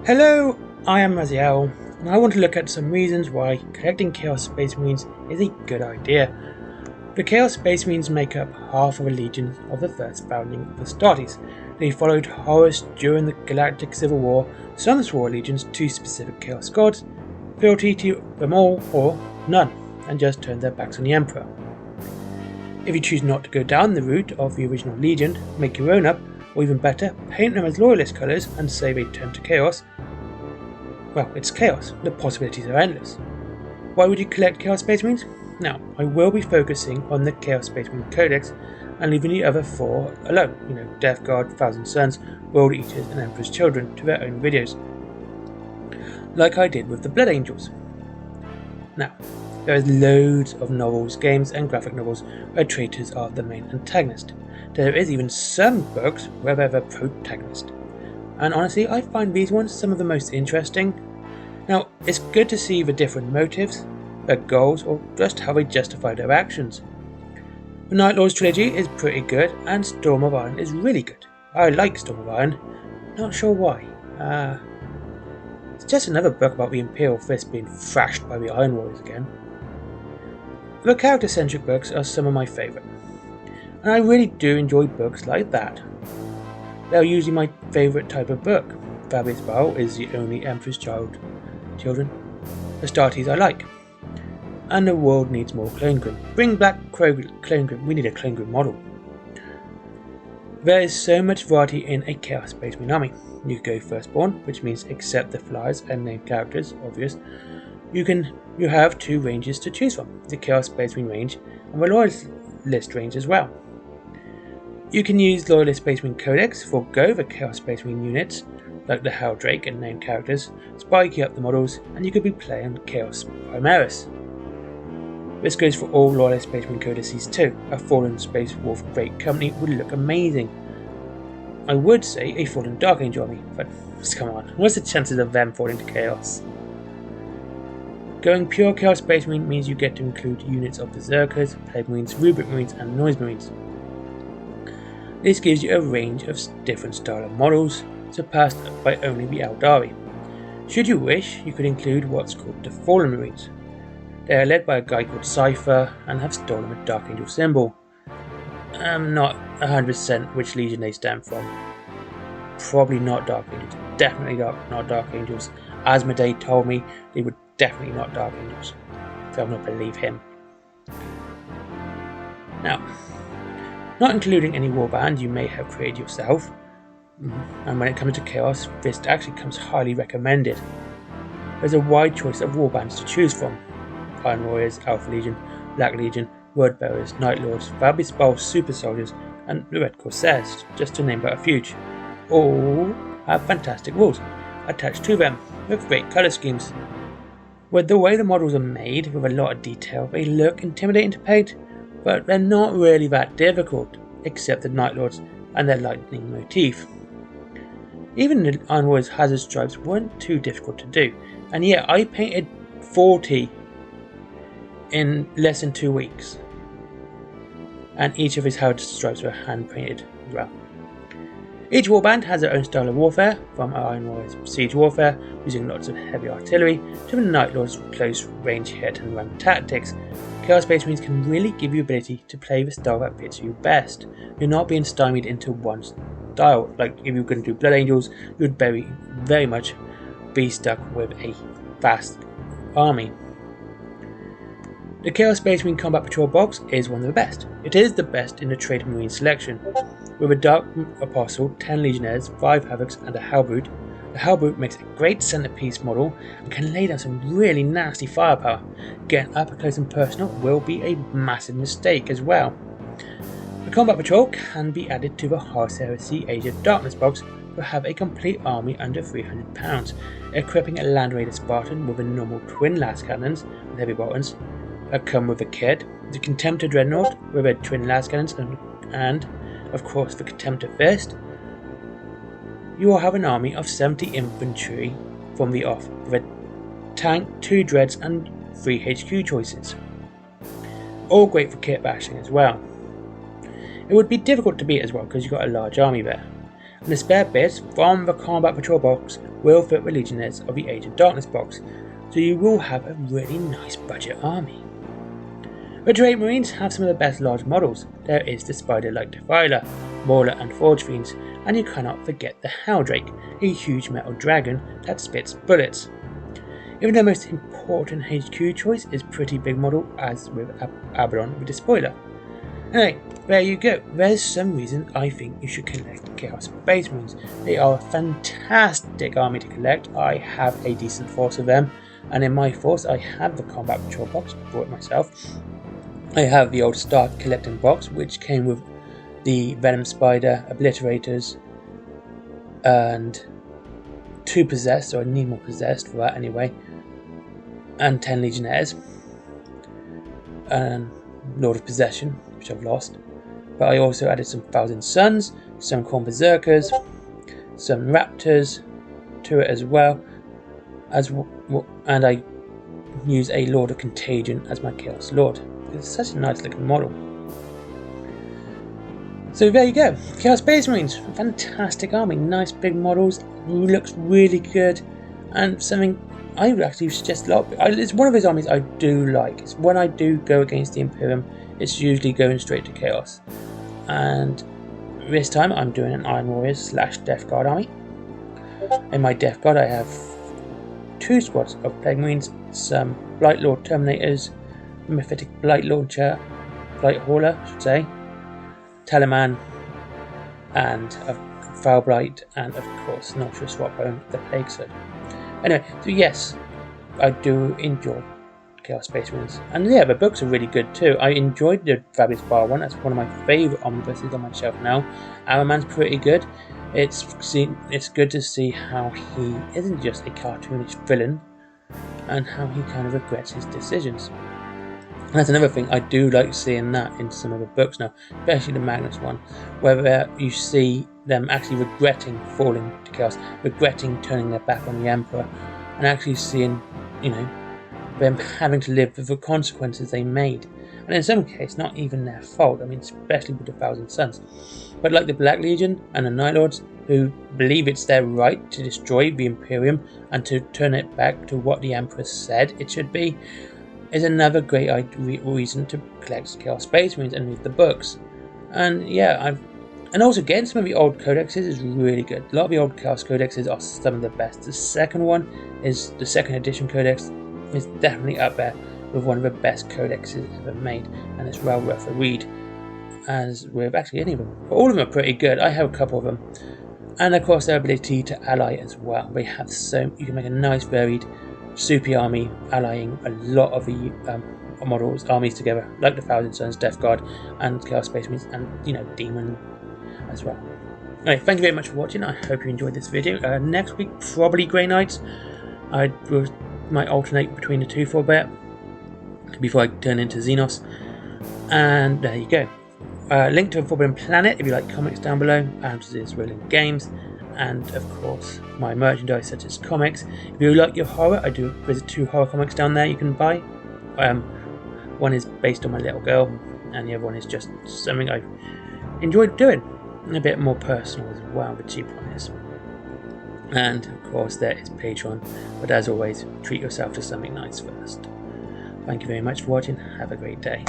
Hello, I am Raziel, and I want to look at some reasons why collecting Chaos Space Marines is a good idea. The Chaos Space Marines make up half of a legion of the first founding of Astartes. They followed Horus during the Galactic Civil War. Some swore allegiance to specific Chaos gods, fealty to them all or none, and just turned their backs on the Emperor. If you choose not to go down the route of the original legion, make your own up, or even better, paint them as loyalist colours and say they turn to Chaos, well, it's Chaos. The possibilities are endless. Why would you collect Chaos Space Marines? Now, I will be focusing on the Chaos Space Marine Codex and leaving the other four alone, Death Guard, Thousand Suns, World Eaters and Emperor's Children to their own videos, like I did with the Blood Angels. Now, there is loads of novels, games and graphic novels where traitors are the main antagonist. There is even some books where they're the protagonist. And honestly, I find these ones some of the most interesting. Now, it's good to see the different motives, their goals, or just how they justify their actions. The Night Lords trilogy is pretty good, and Storm of Iron is really good. I like Storm of Iron, not sure why. It's just another book about the Imperial Fist being thrashed by the Iron Warriors again. The character-centric books are some of my favourite, and I really do enjoy books like that. They are usually my favourite type of book. Fabius Bile is the only Emperor's children. Astartes I like. And the world needs more Clone Grim. Bring back Clone Grim. We need a Clone Grim model. There is so much variety in a Chaos Space Marine army. You can go Firstborn, which means accept the flyers and named characters, obvious. You have two ranges to choose from, the Chaos Space Marine range and the Loyalist range as well. You can use Loyalist Space Marine Codex, forgo the Chaos Space Marine units, like the Helldrake and named characters, spiky up the models, and you could be playing Chaos Primaris. This goes for all Loyalist Space Marine Codices too. A Fallen Space Wolf Great Company would look amazing. I would say a Fallen Dark Angel army, but come on, what's the chances of them falling to Chaos? Going pure Chaos Space Marine means you get to include units of Berserkers, Plague Marines, Rubric Marines and Noise Marines. This gives you a range of different style of models, surpassed by only the Eldari. Should you wish, you could include what's called the Fallen Marines. They are led by a guy called Cypher and have stolen a Dark Angel symbol. I'm not 100% which legion they stem from. Probably not Dark Angels, definitely not Dark Angels. Asmodee told me they were definitely not Dark Angels, so I'm going to believe him. Now, not including any warband you may have created yourself, and when it comes to Chaos, this actually comes highly recommended. There's a wide choice of warbands to choose from. Iron Warriors, Alpha Legion, Black Legion, Word Bearers, Night Lords, Fabius Bile Super Soldiers, and the Red Corsairs, just to name but a few. All have fantastic rules attached to them, with great colour schemes. With the way the models are made, with a lot of detail, they look intimidating to paint, but they're not really that difficult, except the Night Lords and their lightning motif. Even the Iron Warriors hazard stripes weren't too difficult to do, and yet I painted 40 in less than 2 weeks, and each of his hazard stripes were hand painted as well. Each warband has their own style of warfare, from Iron Warriors siege warfare, using lots of heavy artillery, to the Night Lords close range hit and run tactics. Chaos Space Marines can really give you the ability to play the style that fits you best. You're not being stymied into one style. Like if you're going to do Blood Angels, you would very much be stuck with a fast army. The Chaos Space Marine Combat Patrol box is one of the best. It is the best in the Traitor Marine selection. With a Dark Apostle, 10 Legionnaires, 5 Havocs and a Halbrute, the Halbrute makes a great centerpiece model and can lay down some really nasty firepower. Getting up close and personal will be a massive mistake as well. The Combat Patrol can be added to the Horus Heresy Age of Darkness box to have a complete army under £300, equipping a Land Raider Spartan with a normal twin las cannons with heavy buttons that come with a kit, the Contemptor Dreadnought with a twin las cannons and of course the Contemptor Fist. You will have an army of 70 infantry from the off, with a tank, 2 dreads and 3 HQ choices. All great for kit bashing as well. It would be difficult to beat as well because you've got a large army there. and the spare bits from the Combat Patrol box will fit the Legionnaires of the Age of Darkness box, so you will have a really nice budget army. The Trade Marines have some of the best large models. There is the Spider-like Defiler, Mauler and Forge Fiends, and you cannot forget the Helldrake, a huge metal dragon that spits bullets. Even the most important HQ choice is pretty big model, as with Abaddon with the spoiler. Anyway, there you go. There's some reason I think you should collect Chaos Space Marines. They are a fantastic army to collect. I have a decent force of them, and in my force I have the Combat Patrol box, I bought it myself. I have the old Start collecting box, which came with the Venom Spider, Obliterators, and 2 Possessed, so I need more Possessed for that anyway, and 10 Legionnaires, and Lord of Possession, which I've lost. But I also added some Thousand Suns, some Khorne Berserkers, some Raptors to it as well, and I use a Lord of Contagion as my Chaos Lord. It's such a nice looking model. So there you go, Chaos Space Marines, fantastic army, nice big models, looks really good, and something I would actually suggest a lot. It's one of those armies I do like. It's when I do go against the Imperium, it's usually going straight to Chaos. And this time I'm doing an Iron Warriors / Death Guard army. In my Death Guard I have 2 squads of Plague Marines, some Blight Lord Terminators, Mephitic Blight Launcher, Blight Hauler I should say, Teleman, and a Foul Blight, and of course Noxious Swapbone, the Plague Sword. Anyway, so yes, I do enjoy Chaos Space Marines, and yeah, the books are really good too. I enjoyed the Fabulous Bar one. That's one of my favourite omnibuses on my shelf now. Araman's pretty good. It's good to see how he isn't just a cartoonish villain, and how he kind of regrets his decisions. And that's another thing, I do like seeing that in some of the books now, especially the Magnus one, where you see them actually regretting falling to Chaos, regretting turning their back on the Emperor, and actually seeing, them having to live with the consequences they made. And in some cases, not even their fault, especially with the Thousand Suns. But like the Black Legion and the Night Lords, who believe it's their right to destroy the Imperium and to turn it back to what the Emperor said it should be, is another great reason to collect Chaos Space Marines and read the books. And yeah, and also getting some of the old codexes is really good. A lot of the old Chaos codexes are some of the best. The second one is the 2nd edition codex, is definitely up there with one of the best codexes ever made, and it's well worth a read. As with actually any of them, but all of them are pretty good. I have a couple of them, and of course their ability to ally as well. They have you can make a nice varied soupy army, allying a lot of the armies together, like the Thousand Suns, Death Guard, and Chaos Space Marines, and Demon as well. Anyway, thank you very much for watching. I hope you enjoyed this video. Next week, probably Grey Knights. I might alternate between the two for a bit before I turn into Xenos. And there you go. Link to a Forbidden Planet if you like comics down below, and to this Wayland Games, and of course my merchandise such as comics. If you like your horror, I do visit 2 horror comics down there you can buy. One is based on my little girl, and the other one is just something I enjoyed doing, and a bit more personal as well, the cheap one is. And of course there is Patreon, but as always, treat yourself to something nice first. Thank you very much for watching, have a great day.